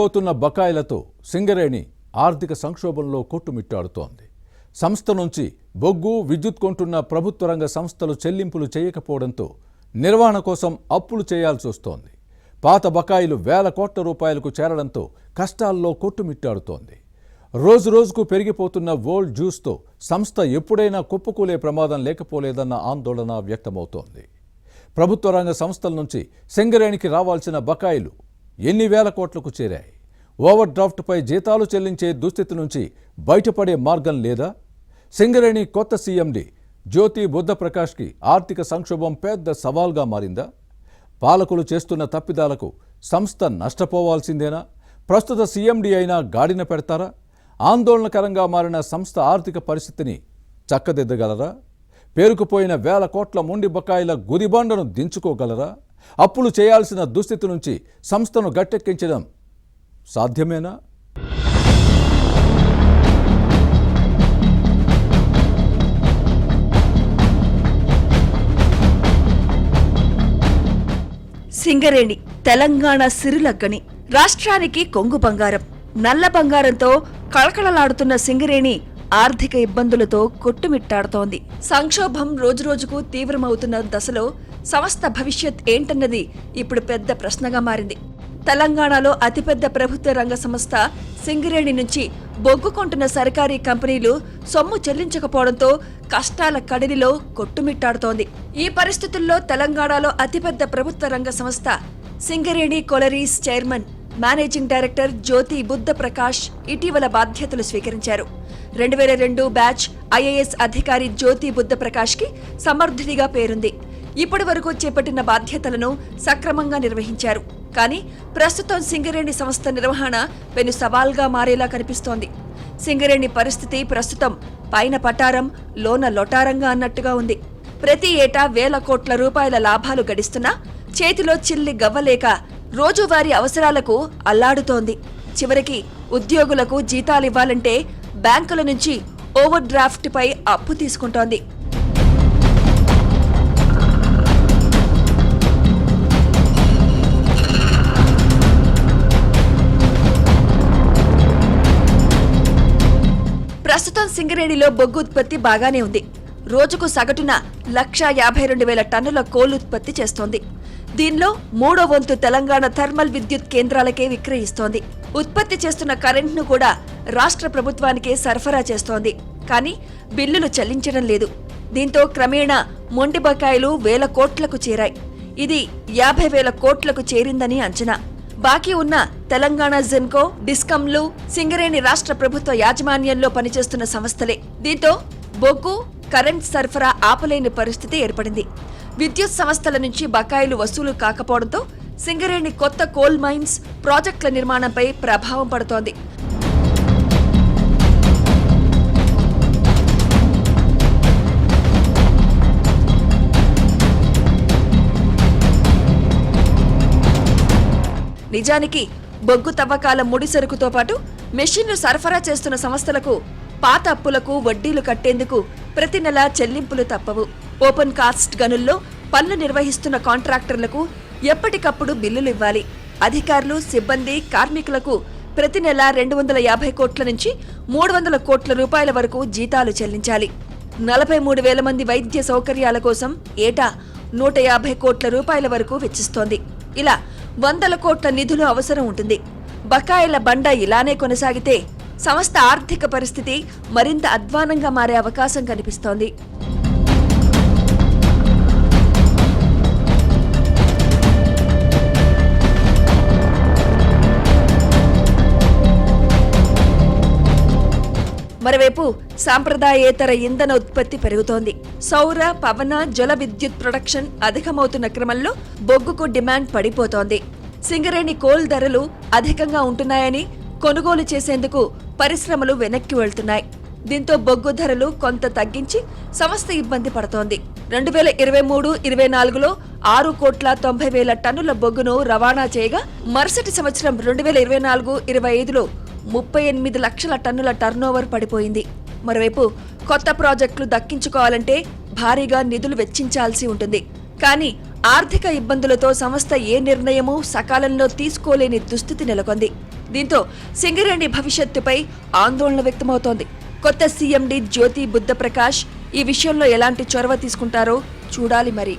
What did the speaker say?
పోతున్న బకాయిలతో సింగరేణి ఆర్థిక సంక్షోభంలో కొట్టుమిట్టాడుతోంది. సంస్థ నుంచి బొగ్గు, విద్యుత్ కొంటున్న ప్రభుత్వ రంగ సంస్థలు చెల్లింపులు చేయకపోవడంతో నిర్వహణ కోసం అప్పులు చేయాల్సి వస్తోంది. పాత బకాయిలు వేల కోట్ల రూపాయలకు చేరడంతో కష్టాల్లో కొట్టుమిట్టాడుతోంది. రోజురోజుకు పెరిగిపోతున్న వరల్డ్ జ్యూస్తో సంస్థ ఎప్పుడైనా కుప్పకూలే ప్రమాదం లేకపోలేదన్న ఆందోళన వ్యక్తమవుతోంది. ప్రభుత్వ రంగ సంస్థల నుంచి సింగరేణికి రావాల్సిన బకాయిలు ఎన్ని వేల కోట్లకు చేరాయి? ఓవర్ డ్రాఫ్ట్పై జీతాలు చెల్లించే దుస్థితి నుంచి బయటపడే మార్గం లేదా? సింగరేణి కొత్త సీఎండీ జ్యోతి బుద్ధప్రకాష్కి ఆర్థిక సంక్షోభం పెద్ద సవాల్గా మారిందా? పాలకులు చేస్తున్న తప్పిదాలకు సంస్థ నష్టపోవాల్సిందేనా? ప్రస్తుత సీఎండీ అయినా గాడిన పెడతారా? ఆందోళనకరంగా మారిన సంస్థ ఆర్థిక పరిస్థితిని చక్కదిద్దగలరా? పేరుకుపోయిన వేల కోట్ల మొండి బకాయిల గుదిబండను దించుకోగలరా? అప్పులు చేయాల్సిన దుస్థితి నుంచి సంస్థను గట్టెక్కించడం సాధ్యమేనా? సింగరేణి తెలంగాణ సిరులగ్గని, రాష్ట్రానికి కొంగు బంగారం. నల్ల బంగారంతో కళకళలాడుతున్న సింగరేణి ఆర్థిక ఇబ్బందులతో కొట్టుమిట్టాడుతోంది. సంక్షోభం రోజురోజుకు తీవ్రమవుతున్న దశలో సంస్థ భవిష్యత్ ఏంటన్నది ఇప్పుడు పెద్ద ప్రశ్నగా మారింది. తెలంగాణలో అతిపెద్ద ప్రభుత్వ రంగ సంస్థ సింగరేణి నుంచి బొగ్గు కొంటున్న సర్కారీ కంపెనీలు సొమ్ము చెల్లించకపోవడంతో కష్టాల కడిలిలో కొట్టుమిట్టాడుతోంది. ఈ పరిస్థితుల్లో తెలంగాణలో అతిపెద్ద ప్రభుత్వ రంగ సంస్థ సింగరేణి కొలరీస్ చైర్మన్, మేనేజింగ్ డైరెక్టర్ జ్యోతి బుద్ధప్రకాష్ ఇటీవల బాధ్యతలు స్వీకరించారు. 2002 బ్యాచ్ ఐఏఎస్ అధికారి జ్యోతి బుద్ధప్రకాష్కి సమర్థుడిగా పేరుంది. ఇప్పటి వరకు చేపట్టిన బాధ్యతలను సక్రమంగా నిర్వహించారు. కానీ ప్రస్తుతం సింగరేణి సంస్థ నిర్వహణ పెను సవాల్గా మారేలా కనిపిస్తోంది. సింగరేణి పరిస్థితి ప్రస్తుతం పైన పటారం, లోన లొటారంగా అన్నట్టుగా ఉంది. ప్రతి ఏటా వేల కోట్ల రూపాయల లాభాలు గడిస్తున్నా చేతిలో చిల్లి గవ్వలేక రోజువారీ అవసరాలకు అల్లాడుతోంది. చివరికి ఉద్యోగులకు జీతాలివ్వాలంటే బ్యాంకుల నుంచి ఓవర్ డ్రాఫ్ట్ పై అప్పు తీసుకుంటోంది. ప్రస్తుతం సింగరేణిలో బొగ్గు ఉత్పత్తి బాగానే ఉంది. రోజుకు సగటున 1,52,000 టన్నుల కోల్ ఉత్పత్తి చేస్తోంది. దీనిలో 3వ వంతు తెలంగాణ థర్మల్ విద్యుత్ కేంద్రాలకే విక్రయిస్తోంది. ఉత్పత్తి చేస్తున్న కరెంట్ను కూడా రాష్ట్ర ప్రభుత్వానికే సరఫరా చేస్తోంది. కానీ బిల్లులు చెల్లించడం లేదు. దీంతో క్రమేణా మొండి బకాయిలు వేల కోట్లకు చేరాయి. ఇది 50,000 కోట్లకు చేరిందని అంచనా. బాకీ ఉన్న తెలంగాణ జెన్కో, డిస్కంలు సింగరేణి రాష్ట్ర ప్రభుత్వ యాజమాన్యంలో పనిచేస్తున్న సంస్థలే. దీంతో బొగ్గు, కరెంట్ సరఫరా ఆపలేని పరిస్థితి ఏర్పడింది. విద్యుత్ సంస్థల నుంచి బకాయిలు వసూలు కాకపోవడంతో సింగరేణి కొత్త కోల్ మైన్స్ ప్రాజెక్టుల నిర్మాణంపై ప్రభావం పడుతోంది. నిజానికి బొగ్గు తవ్వకాల ముడిసరుకుతో పాటు మెషిన్లు సరఫరా చేస్తున్న సంస్థలకు పాత అప్పులకు వడ్డీలు కట్టేందుకు ప్రతి నెల చెల్లింపులు తప్పవు. ఓపెన్ కాస్ట్ గనుల్లో పనులు నిర్వహిస్తున్న కాంట్రాక్టర్లకు ఎప్పటికప్పుడు బిల్లులు ఇవ్వాలి. అధికారులు, సిబ్బంది, కార్మికులకు ప్రతి నెల 250 కోట్ల నుంచి 300 కోట్ల రూపాయల వరకు జీతాలు చెల్లించాలి. 43,000 మంది వైద్య సౌకర్యాల కోసం ఏటా 150 కోట్ల రూపాయల వరకు వెచ్చిస్తోంది. ఇలా వందల కోట్ల నిధులు అవసరం ఉంటుంది. బకాయిల బండ ఇలానే కొనసాగితే సంస్థ ఆర్థిక పరిస్థితి మరింత అధ్వానంగా మారే అవకాశం కనిపిస్తోంది. మరోవైపు సాంప్రదాయేతర ఇంధన ఉత్పత్తి పెరుగుతోంది. సౌర, పవన, జల విద్యుత్ ప్రొడక్షన్ అధికమవుతున్న క్రమంలో బొగ్గుకు డిమాండ్ పడిపోతోంది. సింగరేణి కోల్ ధరలు అధికంగా ఉంటున్నాయని కొనుగోలు చేసేందుకు పరిశ్రమలు వెనక్కి వెళ్తున్నాయి. దీంతో బొగ్గు ధరలు కొంత తగ్గించి సంస్థ ఇబ్బంది పడుతోంది. 2023-24లో 6,90,000 టన్నుల బొగ్గును రవాణా చేయగా మరుసటి సంవత్సరం 2024-25లో 38 లక్షల టన్నుల టర్నోవర్ పడిపోయింది. మరోవైపు కొత్త ప్రాజెక్టులు దక్కించుకోవాలంటే భారీగా నిధులు వెచ్చించాల్సి ఉంటుంది. కానీ ఆర్థిక ఇబ్బందులతో సంస్థ ఏ నిర్ణయమూ సకాలంలో తీసుకోలేని దుస్థితి నెలకొంది. దీంతో సింగరేణి భవిష్యత్తుపై ఆందోళన వ్యక్తమవుతోంది. కొత్త సీఎండీ జ్యోతి బుద్ధప్రకాష్ ఈ విషయంలో ఎలాంటి చొరవ తీసుకుంటారో చూడాలి మరి.